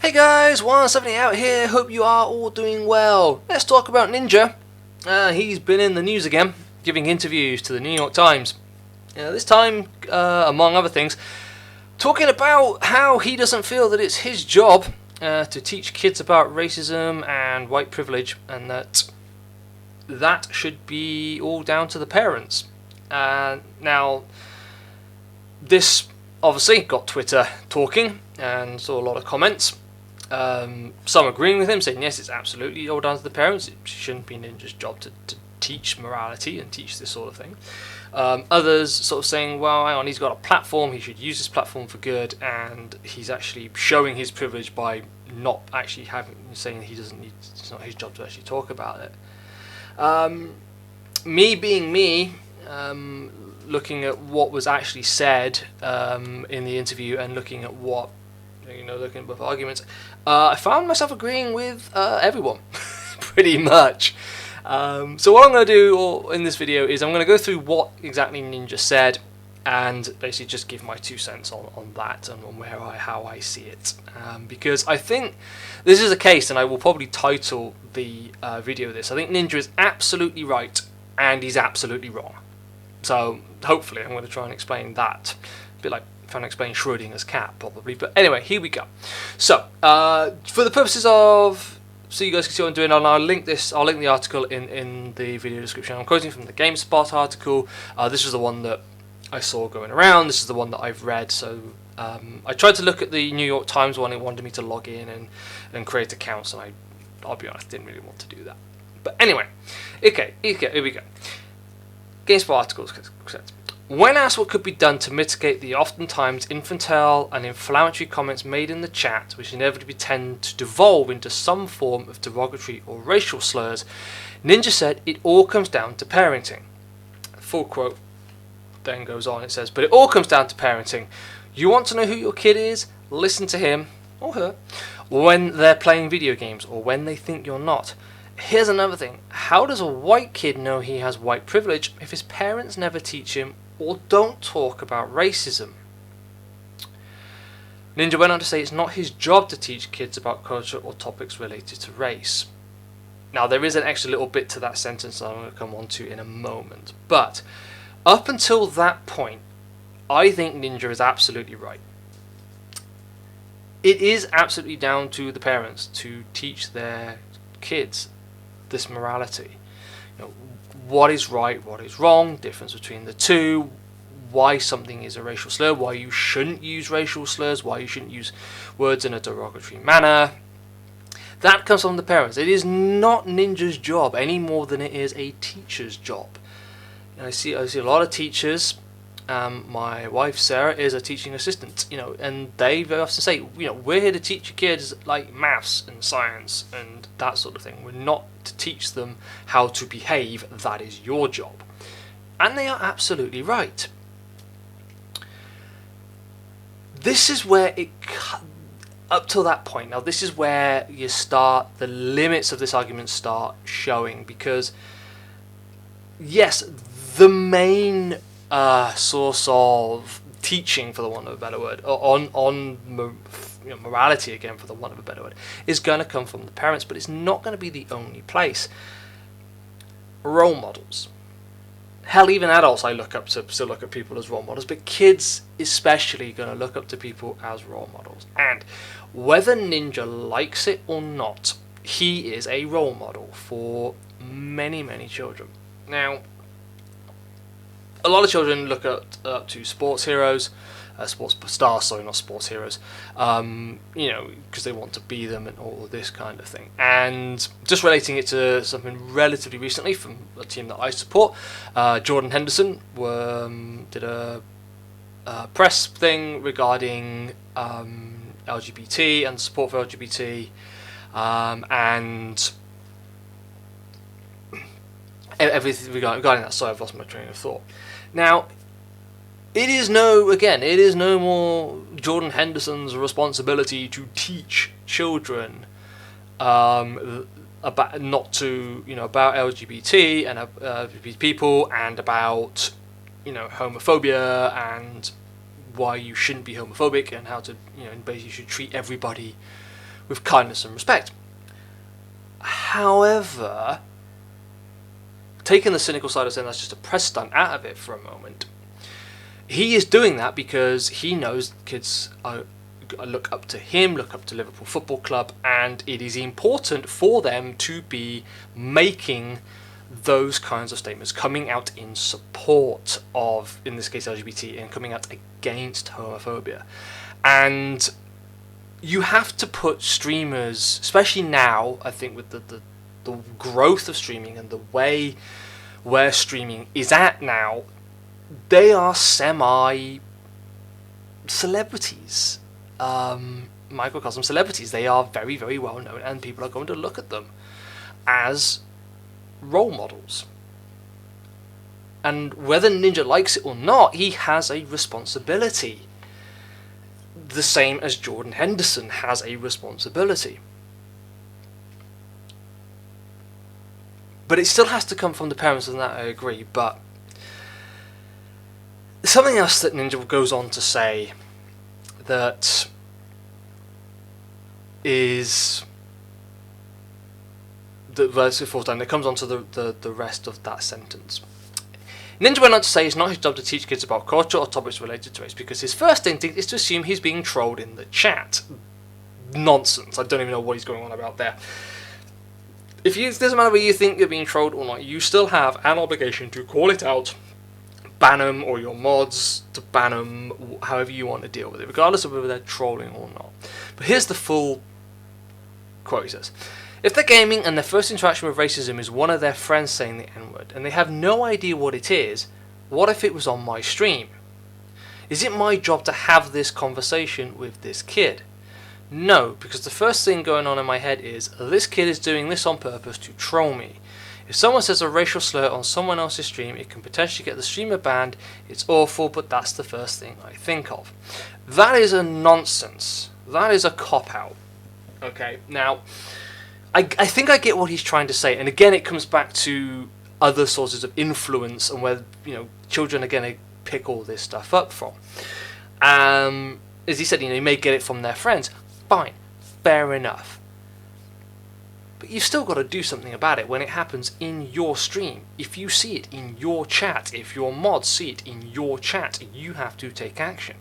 Hey guys, 170 out here, hope you are all doing well. Let's talk about Ninja. He's been in the news again, giving interviews to the New York Times. This time, among other things, talking about how he doesn't feel that it's his job to teach kids about racism and white privilege, and that should be all down to the parents. Now, this obviously got Twitter talking and saw a lot of comments. Some agreeing with him, saying yes, it's absolutely all down to the parents. It shouldn't be Ninja's job to teach morality and teach this sort of thing. Others sort of saying, well, hang on, he's got a platform, he should use this platform for good, and he's actually showing his privilege by not actually saying he doesn't need, it's not his job to actually talk about it. Me being me, looking at what was actually said in the interview and looking at what, looking at both arguments, I found myself agreeing with everyone, pretty much. So what I'm going to do in this video is I'm going to go through what exactly Ninja said and basically just give my 2 cents on that and on how I see it. Because I think this is a case, and I will probably title the video this. I think Ninja is absolutely right and he's absolutely wrong. So hopefully I'm going to try and explain that. A bit like trying to explain Schrodinger's cat, probably. But anyway, here we go. So for the purposes of, so you guys can see what I'm doing, I'll link the article in the video description. I'm quoting from the GameSpot article. This is the one that I saw going around. This is the one that I've read. So I tried to look at the New York Times one. It wanted me to log in and create accounts, and I'll be honest, didn't really want to do that. But anyway, okay, here we go. GameSpot article says, when asked what could be done to mitigate the oftentimes infantile and inflammatory comments made in the chat, which inevitably tend to devolve into some form of derogatory or racial slurs, Ninja said it all comes down to parenting. Full quote then goes on, it says, but it all comes down to parenting. You want to know who your kid is? Listen to him or her when they're playing video games or when they think you're not. Here's another thing. How does a white kid know he has white privilege if his parents never teach him or don't talk about racism? Ninja went on to say it's not his job to teach kids about culture or topics related to race. Now there is an extra little bit to that sentence that I'm going to come on to in a moment. But up until that point, I think Ninja is absolutely right. It is absolutely down to the parents to teach their kids this morality. What is right, what is wrong, difference between the two, why something is a racial slur, why you shouldn't use racial slurs, why you shouldn't use words in a derogatory manner. That comes from the parents. It is not Ninja's job any more than it is a teacher's job. I see a lot of teachers. My wife Sarah is a teaching assistant, and they very often say, we're here to teach your kids like maths and science and that sort of thing. We're not to teach them how to behave. That is your job. And they are absolutely right. This is where up till that point, now this is where the limits of this argument start showing, because yes, the main source of teaching, for the want of a better word, on morality, again, for the want of a better word, is going to come from the parents, but it's not going to be the only place. Role models. Hell, even adults still look at people as role models, but kids especially going to look up to people as role models. And whether Ninja likes it or not, he is a role model for many, many children. Now, a lot of children look up to sports heroes, sports stars, sorry, not sports heroes, because they want to be them and all this kind of thing. And just relating it to something relatively recently from a team that I support, Jordan Henderson did a press thing regarding LGBT and support for LGBT, and everything regarding that. Sorry, I've lost my train of thought. Now, it is no more Jordan Henderson's responsibility to teach children about about LGBT and people, and about homophobia and why you shouldn't be homophobic, and how to basically you should treat everybody with kindness and respect. However, taking the cynical side of saying that's just a press stunt out of it for a moment, he is doing that because he knows kids look up to him, look up to Liverpool Football Club, and it is important for them to be making those kinds of statements, coming out in support of, in this case, LGBT, and coming out against homophobia. And you have to put streamers, especially now, I think with the growth of streaming and the way where streaming is at now, they are semi-celebrities. Microcosm celebrities. They are very, very well known, and people are going to look at them as role models. And whether Ninja likes it or not, he has a responsibility. The same as Jordan Henderson has a responsibility. But it still has to come from the parents, and that I agree. But something else that Ninja goes on to say that is the verse before time that comes on to the rest of that sentence. Ninja went on to say it's not his job to teach kids about culture or topics related to race because his first instinct is to assume he's being trolled in the chat. Nonsense. I don't even know what he's going on about there. It doesn't matter whether you think you're being trolled or not, you still have an obligation to call it out, ban them, or your mods to ban them, however you want to deal with it, regardless of whether they're trolling or not. But here's the full quote. He says, if they're gaming and their first interaction with racism is one of their friends saying the N-word and they have no idea what it is, what if it was on my stream? Is it my job to have this conversation with this kid? No, because the first thing going on in my head is, this kid is doing this on purpose to troll me. If someone says a racial slur on someone else's stream, it can potentially get the streamer banned. It's awful, but that's the first thing I think of. That is a nonsense. That is a cop-out. Okay, now, I think I get what he's trying to say, and again it comes back to other sources of influence and where children are going to pick all this stuff up from. As he said, you may get it from their friends. Fine, fair enough. But you've still got to do something about it when it happens in your stream. If you see it in your chat, if your mods see it in your chat, you have to take action.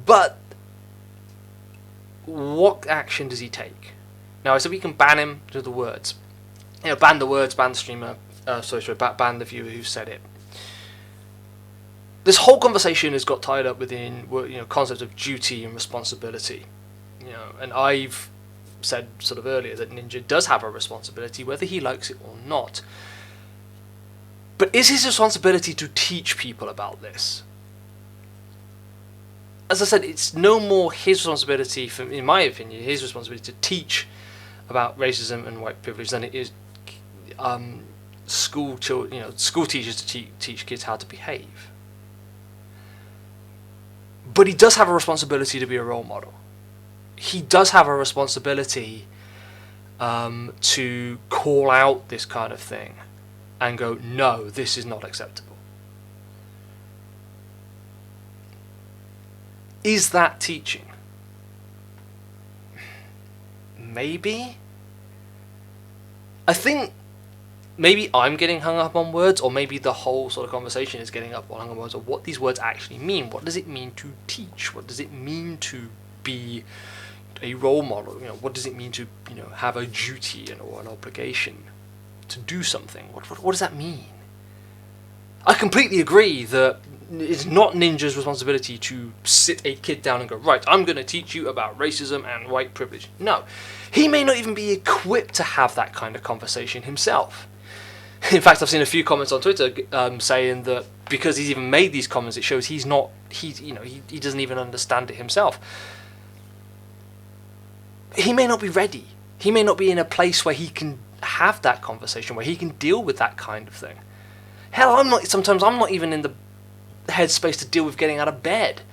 But what action does he take? Now, I said we can ban him to the words. Ban the words, ban the streamer, ban the viewer who said it. This whole conversation has got tied up within concepts of duty and responsibility. And I've said sort of earlier that Ninja does have a responsibility, whether he likes it or not. But is his responsibility to teach people about this? As I said, it's no more his responsibility, in my opinion, his responsibility to teach about racism and white privilege than it is school teachers to teach kids how to behave. But he does have a responsibility to be a role model. He does have a responsibility to call out this kind of thing and go, no, this is not acceptable. Is that teaching? Maybe. I think maybe I'm getting hung up on words, or maybe the whole sort of conversation is getting hung up on words of what these words actually mean. What does it mean to teach? What does it mean to be a role model? What does it mean to have a duty or an obligation to do something? What does that mean? I completely agree that it's not Ninja's responsibility to sit a kid down and go, right, I'm going to teach you about racism and white privilege. No, he may not even be equipped to have that kind of conversation himself. In fact, I've seen a few comments on Twitter saying that because he's even made these comments, it shows he doesn't even understand it himself. He may not be ready. He may not be in a place where he can have that conversation, where he can deal with that kind of thing. Hell, sometimes I'm not even in the headspace to deal with getting out of bed.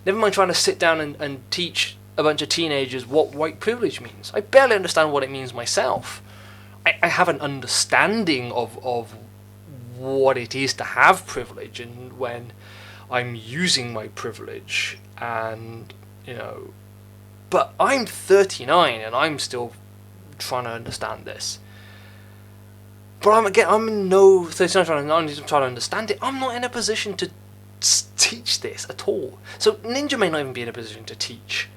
Never mind trying to sit down and teach a bunch of teenagers what white privilege means. I barely understand what it means myself. I have an understanding of what it is to have privilege and when I'm using my privilege, and but I'm 39 and I'm still trying to understand this. But I'm in no 39 trying to understand it. I'm not in a position to teach this at all. So Ninja may not even be in a position to teach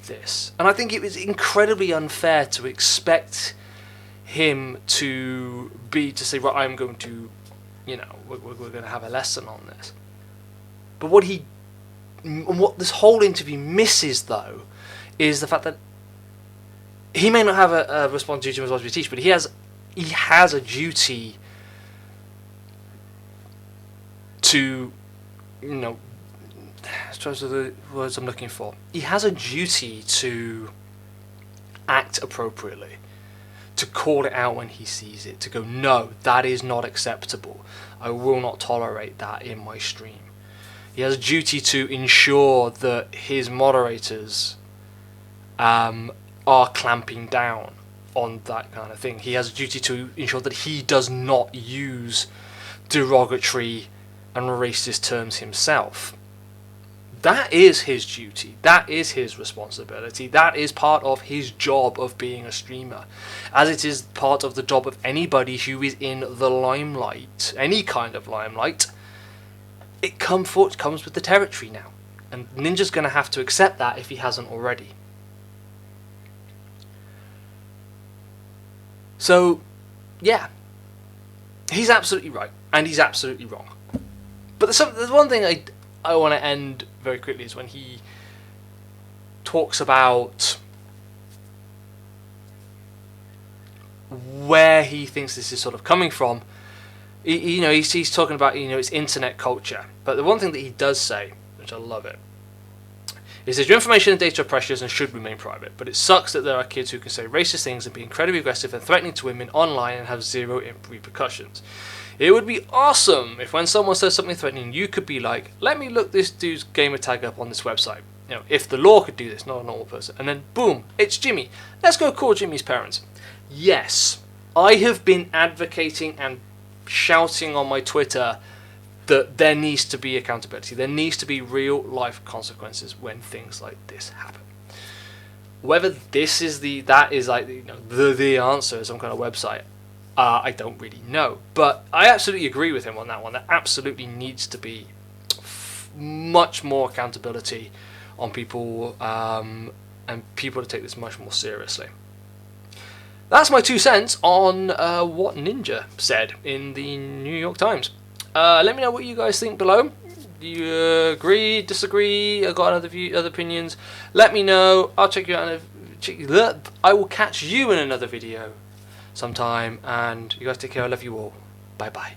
this, and I think it was incredibly unfair to expect him to say, right, I'm going to, we're going to have a lesson on this. But what this whole interview misses, though, is the fact that he may not have a responsibility to teach, but he has a duty to, those are the words I'm looking for. He has a duty to act appropriately, to call it out when he sees it, to go, no, that is not acceptable. I will not tolerate that in my stream. He has a duty to ensure that his moderators are clamping down on that kind of thing. He has a duty to ensure that he does not use derogatory and racist terms himself. That is his duty. That is his responsibility. That is part of his job of being a streamer, as it is part of the job of anybody who is in the limelight, any kind of limelight. It comes with the territory now, and Ninja's going to have to accept that if he hasn't already. So, yeah, he's absolutely right, and he's absolutely wrong. But there's one thing I want to end very quickly, is when he talks about where he thinks this is sort of coming from. He's talking about, it's internet culture. But the one thing that he does say, which I love it, is that your information and data are precious and should remain private, but it sucks that there are kids who can say racist things and be incredibly aggressive and threatening to women online and have zero repercussions. It would be awesome if when someone says something threatening, you could be like, let me look this dude's gamer tag up on this website. If the law could do this, not a normal person. And then, boom, it's Jimmy. Let's go call Jimmy's parents. Yes, I have been advocating and shouting on my Twitter that there needs to be accountability. There needs to be real life consequences when things like this happen. Whether this is the answer, some kind of website, I don't really know. But I absolutely agree with him on that one. There absolutely needs to be much more accountability on people, and people to take this much more seriously. That's my 2 cents on what Ninja said in the New York Times. Let me know what you guys think below. Do you agree, disagree? I've got other opinions. Let me know. I'll check you out. I will catch you in another video sometime. And you guys take care. I love you all. Bye bye.